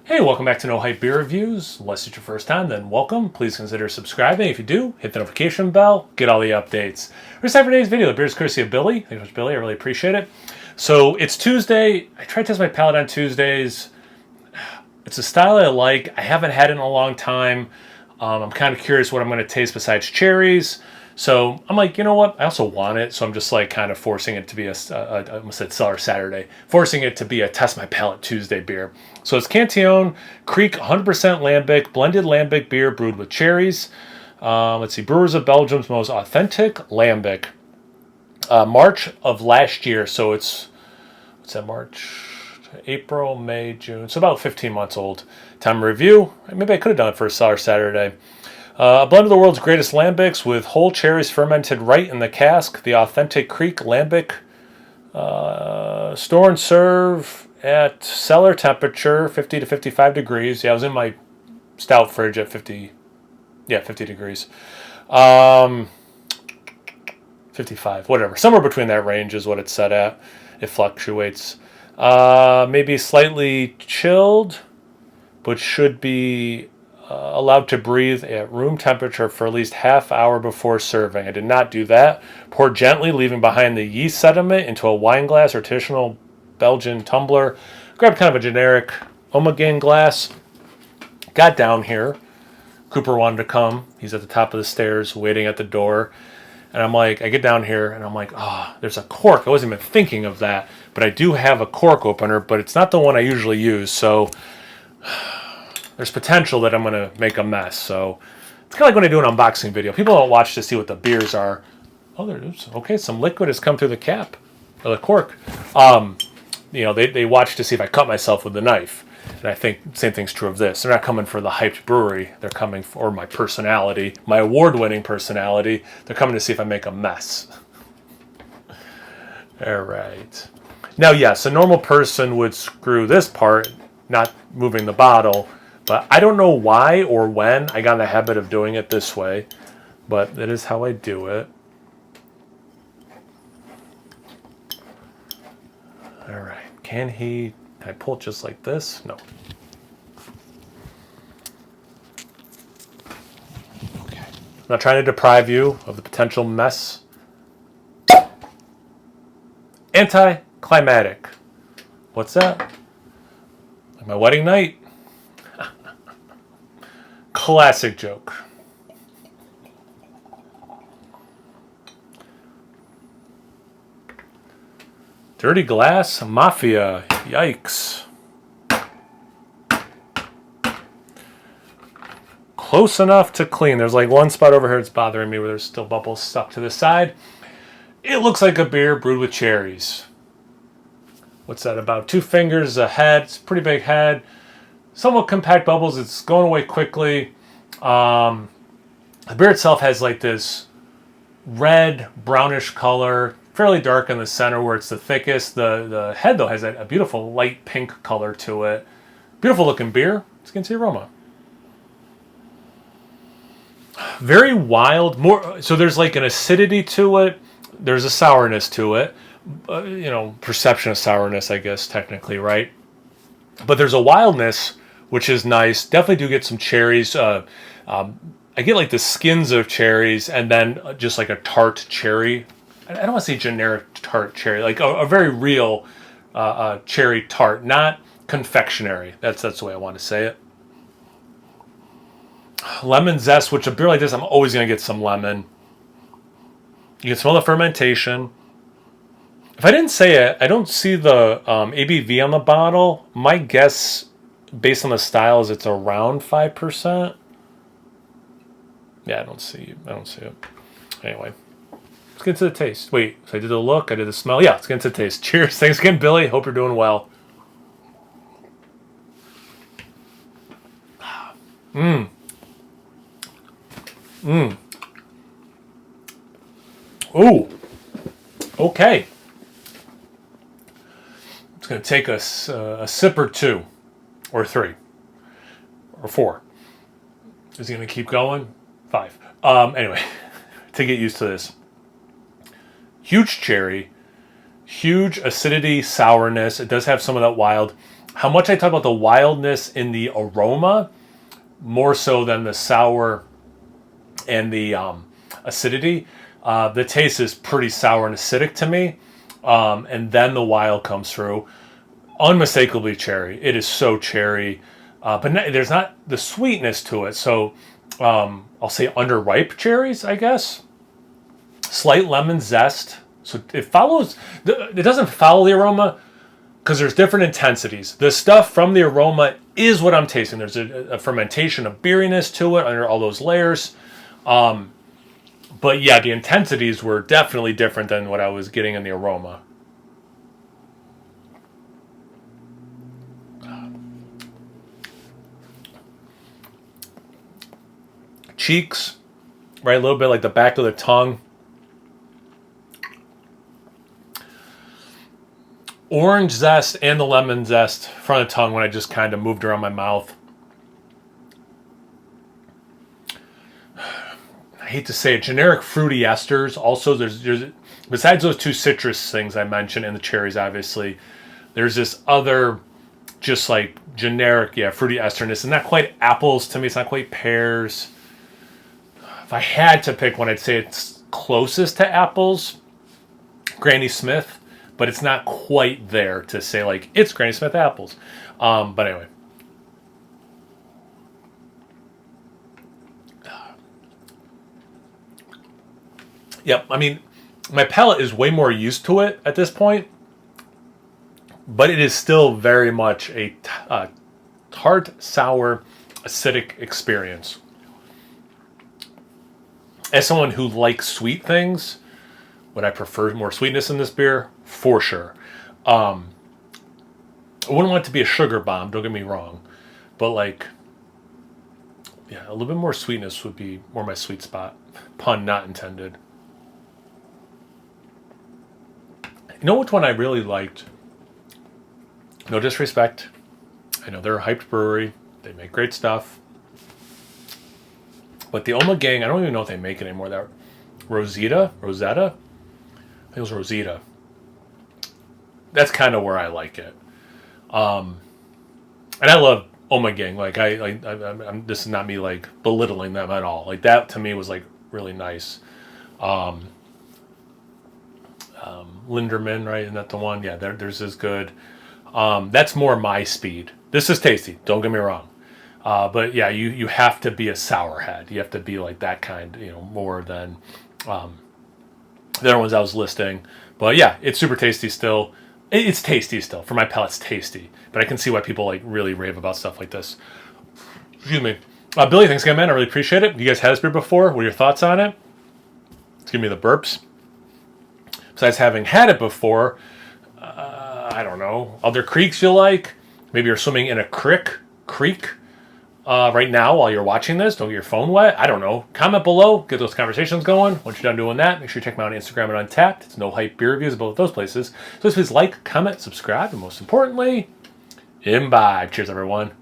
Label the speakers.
Speaker 1: Hey, welcome back to No Hype Beer Reviews. Unless it's your first time, then welcome. Please consider subscribing. If you do, hit the notification bell, get all the updates. Here's time for today's video. The beer is courtesy of Billy. Thanks so much, Billy. I really appreciate it. So it's Tuesday. I try to test my palate on Tuesdays. It's a style I like. I haven't had it in a long time. I'm kind of curious what I'm going to taste besides cherries. So I'm like, you know what? I also want it. So I'm just like kind of forcing it to be I almost said Cellar Saturday, forcing it to be a Test My Palate Tuesday beer. So it's Cantillon Kriek 100% lambic, blended lambic beer brewed with cherries. Let's see, Brewers of Belgium's most authentic lambic. March of last year. So what's that, March? April, May, June. So about 15 months old. Time to review. Maybe I could have done it for a Cellar Saturday. A blend of the world's greatest lambics with whole cherries fermented right in the cask. The authentic Kriek lambic. Store and serve at cellar temperature, 50 to 55 degrees. Yeah, I was in my stout fridge at 50 degrees. 55, whatever. Somewhere between that range is what it's set at. It fluctuates. Maybe slightly chilled, but should be allowed to breathe at room temperature for at least half hour before serving. I did not do that. Pour gently, leaving behind the yeast sediment into a wine glass or traditional Belgian tumbler. Grabbed kind of a generic Omegan glass. Got down here. Cooper wanted to come. He's at the top of the stairs waiting at the door. And I'm like, I get down here and I'm like, there's a cork. I wasn't even thinking of that. But I do have a cork opener, but it's not the one I usually use. So there's potential that I'm going to make a mess. So it's kind of like when I do an unboxing video. People don't watch to see what the beers are. Oh, there's okay. Some liquid has come through the cap or the cork. They watch to see if I cut myself with the knife. And I think the same thing's true of this. They're not coming for the hyped brewery. They're coming for my personality, my award-winning personality. They're coming to see if I make a mess. All right. Now, yes, a normal person would screw this part, not moving the bottle. But I don't know why or when I got in the habit of doing it this way. But that is how I do it. All right. Can I pull it just like this? No. Okay. I'm not trying to deprive you of the potential mess. Anticlimactic. What's that? Like my wedding night? Classic joke. Dirty Glass Mafia. Yikes. Close enough to clean. There's like one spot over here that's bothering me where there's still bubbles stuck to the side. It looks like a beer brewed with cherries. What's that, about 2 fingers a head? It's a pretty big head. Somewhat compact bubbles. It's going away quickly. The beer itself has like this red, brownish color. Fairly dark in the center where it's the thickest. The head, though, has a beautiful light pink color to it. Beautiful looking beer. Let's get into the aroma. Very wild. So there's like an acidity to it. There's a sourness to it. Perception of sourness, I guess, technically, right? But there's a wildness, which is nice. Definitely do get some cherries. I get like the skins of cherries and then just like a tart cherry. I don't want to say generic tart cherry, like a very real cherry tart, not confectionery. That's the way I want to say it. Lemon zest, which a beer like this, I'm always going to get some lemon. You can smell the fermentation. If I didn't say it, I don't see the ABV on the bottle. My guess, based on the style, is it's around 5%. Yeah, I don't see it. Anyway. Let's get into the taste. Wait, so I did the look, I did the smell. Yeah, let's get into the taste. Cheers. Thanks again, Billy. Hope you're doing well. Ooh. Okay. It's going to take us a sip or 2, or 3, or 4. Is he going to keep going? 5. Anyway, to get used to this. Huge cherry, huge acidity, sourness. It does have some of that wild. how much I talk about the wildness in the aroma, more so than the sour and the acidity. The taste is pretty sour and acidic to me. And then the wild comes through. Unmistakably cherry. It is so cherry. But there's not the sweetness to it. So I'll say underripe cherries, I guess. Slight lemon zest. So it follows, it doesn't follow the aroma because there's different intensities. The stuff from the aroma is what I'm tasting. There's a fermentation of beeriness to it under all those layers. But yeah, the intensities were definitely different than what I was getting in the aroma. Cheeks, right? A little bit like the back of the tongue. Orange zest and the lemon zest front of the tongue when I just kind of moved around my mouth. I hate to say it, generic fruity esters. Also, there's besides those two citrus things I mentioned and the cherries, obviously, there's this other just like generic, fruity esterness. It's not quite apples to me. It's not quite pears. If I had to pick one, I'd say it's closest to apples, Granny Smith, but it's not quite there to say like it's Granny Smith apples. But anyway. Yep, I mean, my palate is way more used to it at this point, but it is still very much a tart, sour, acidic experience. As someone who likes sweet things, would I prefer more sweetness in this beer? For sure. I wouldn't want it to be a sugar bomb, don't get me wrong, but like, yeah, a little bit more sweetness would be more my sweet spot. Pun not intended. You know which one I really liked? No disrespect. I know they're a hyped brewery. They make great stuff. But the Oma Gang, I don't even know if they make it anymore. That Rosetta? I think it was Rosetta. That's kind of where I like it. And I love Oma Gang. Like I'm this is not me like belittling them at all. Like that to me was like really nice. Linderman, right? Isn't that the one? Yeah, theirs is good. That's more my speed. This is tasty. Don't get me wrong. But yeah, you have to be a sourhead. You have to be like that kind, more than the other ones I was listing. But yeah, it's super tasty still. It's tasty still. For my palate, it's tasty. But I can see why people like really rave about stuff like this. Excuse me. Billy, thanks again, man. I really appreciate it. You guys had this beer before. What are your thoughts on it? Let's give me the burps. Besides having had it before, I don't know. Other creeks you like? Maybe you're swimming in a creek right now while you're watching this. Don't get your phone wet. I don't know. Comment below. Get those conversations going. Once you're done doing that, make sure you check me out on Instagram and Untapped. It's No Hype Beer Reviews, both those places. So please like, comment, subscribe, and most importantly, imbibe. Cheers, everyone.